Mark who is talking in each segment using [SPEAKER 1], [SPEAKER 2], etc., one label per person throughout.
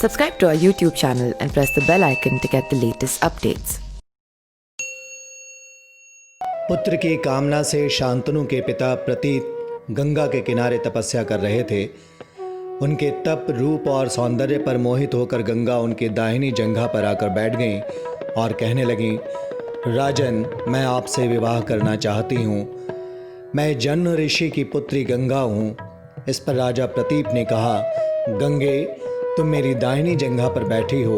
[SPEAKER 1] Subscribe to our YouTube channel and press the bell icon to get the latest updates.
[SPEAKER 2] पुत्र की कामना से शांतनु के पिता प्रतीत गंगा के किनारे तपस्या कर रहे थे। उनके तप, रूप और सौंदर्य पर मोहित होकर गंगा उनकी दाहिनी जंघा पर आकर बैठ गईं और कहने लगीं, राजन, मैं आपसे विवाह करना चाहती हूँ। मैं जन्म ऋषि की पुत्री गंगा हूँ। इस पर राजा प्रतीप ने कहा, गंगे, तुम मेरी दाहिनी जंघा पर बैठी हो,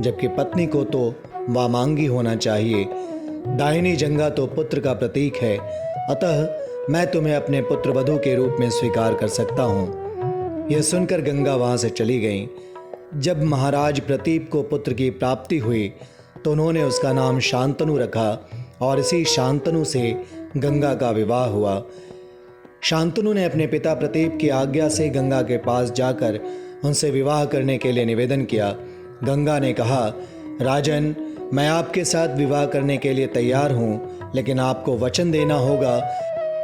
[SPEAKER 2] जबकि पत्नी को तो वामांगी होना चाहिए। दाहिनी जंघा तो पुत्र का प्रतीक है, अतः मैं तुम्हें अपने पुत्र वधू के रूप में स्वीकार कर सकता हूँ। यह सुनकर गंगा वहाँ से चली गई। जब महाराज प्रतीप को पुत्र की प्राप्ति हुई तो उन्होंने उसका नाम शांतनु रखा और इसी शांतनु से गंगा का विवाह हुआ। शांतनु ने अपने पिता प्रतीप की आज्ञा से गंगा के पास जाकर उनसे विवाह करने के लिए निवेदन किया। गंगा ने कहा, राजन, मैं आपके साथ विवाह करने के लिए तैयार हूँ, लेकिन आपको वचन देना होगा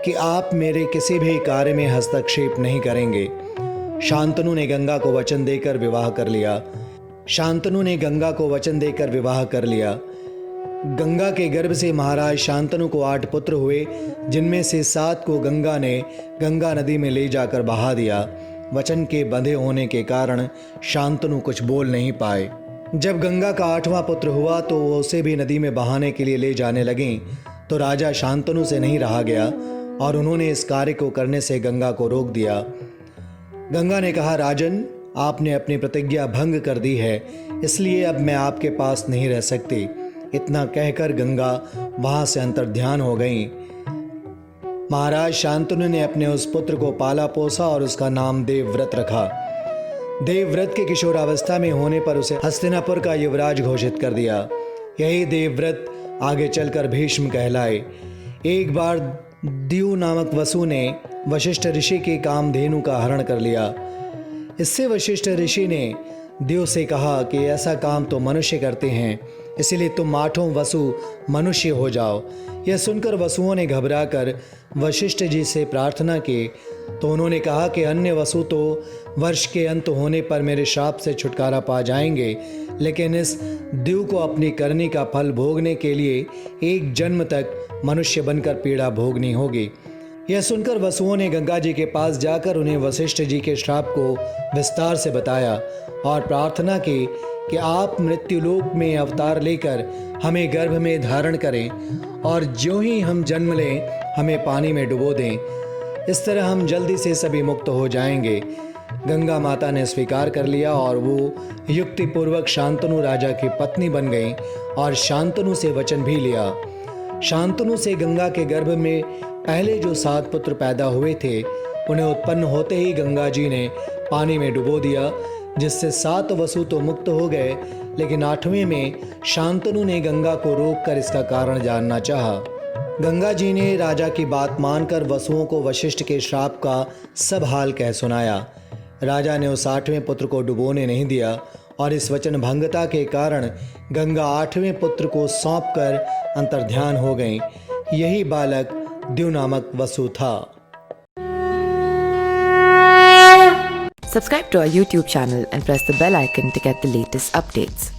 [SPEAKER 2] कि आप मेरे किसी भी कार्य में हस्तक्षेप नहीं करेंगे। शांतनु ने गंगा को वचन देकर विवाह कर लिया। गंगा के गर्भ से महाराज शांतनु को 8 पुत्र हुए, जिनमें से 7 को गंगा ने गंगा नदी में ले जाकर बहा दिया। वचन के बंधे होने के कारण शांतनु कुछ बोल नहीं पाए। जब गंगा का 8वां पुत्र हुआ तो वो उसे भी नदी में बहाने के लिए ले जाने लगीं, तो राजा शांतनु से नहीं रहा गया और उन्होंने इस कार्य को करने से गंगा को रोक दिया। गंगा ने कहा, राजन, आपने अपनी प्रतिज्ञा भंग कर दी है, इसलिए अब मैं आपके पास नहीं रह सकती। इतना कहकर गंगा वहां से अंतर्ध्यान हो गई। महाराज शांतनु ने अपने उस पुत्र को पाला पोसा और उसका नाम देवव्रत रखा। देवव्रत के किशोरावस्था में होने पर उसे हस्तिनापुर का युवराज घोषित कर दिया। यही देवव्रत आगे चलकर भीष्म कहलाए। एक बार द्यू नामक वसु ने वशिष्ठ ऋषि के कामधेनु का हरण कर लिया। इससे वशिष्ठ ऋषि ने द्यू से कहा कि ऐसा काम तो मनुष्य करते हैं, इसीलिए तुम 8 वसु मनुष्य हो जाओ। यह सुनकर वसुओं ने घबराकर वशिष्ठ जी से प्रार्थना की, तो उन्होंने कहा कि अन्य वसु तो वर्ष के अंत होने पर मेरे श्राप से छुटकारा पा जाएंगे, लेकिन इस द्यू को अपनी करनी का फल भोगने के लिए 1 जन्म तक मनुष्य बनकर पीड़ा भोगनी होगी। यह सुनकर वसुओं ने गंगा जी के पास जाकर उन्हें वशिष्ठ जी के श्राप को विस्तार से बताया और प्रार्थना की कि आप मृत्युलोक में अवतार लेकर हमें गर्भ में धारण करें और ज्यों ही हम जन्म लें हमें पानी में डुबो दें। इस तरह हम जल्दी से सभी मुक्त हो जाएंगे। गंगा माता ने स्वीकार कर लिया और वो युक्तिपूर्वक शांतनु राजा की पत्नी बन गई और शांतनु से वचन भी लिया। शांतनु से गंगा के गर्भ में पहले जो 7 पुत्र पैदा हुए थे, उन्हें उत्पन्न होते ही गंगा जी ने पानी में डुबो दिया, जिससे 7 वसु तो मुक्त हो गए, लेकिन 8वें में शांतनु ने गंगा को रोककर इसका कारण जानना चाहा। गंगा जी ने राजा की बात मानकर वसुओं को वशिष्ठ के श्राप का सब हाल कह सुनाया। राजा ने उस 8वें पुत्र को डुबोने नहीं दिया और इस वचन भंगता के कारण गंगा 8वें पुत्र को सौंपकर अंतर्ध्यान हो गई। यही बालक द्यू नामक वसु था।
[SPEAKER 1] Subscribe to our YouTube channel and press the bell icon to get the latest updates.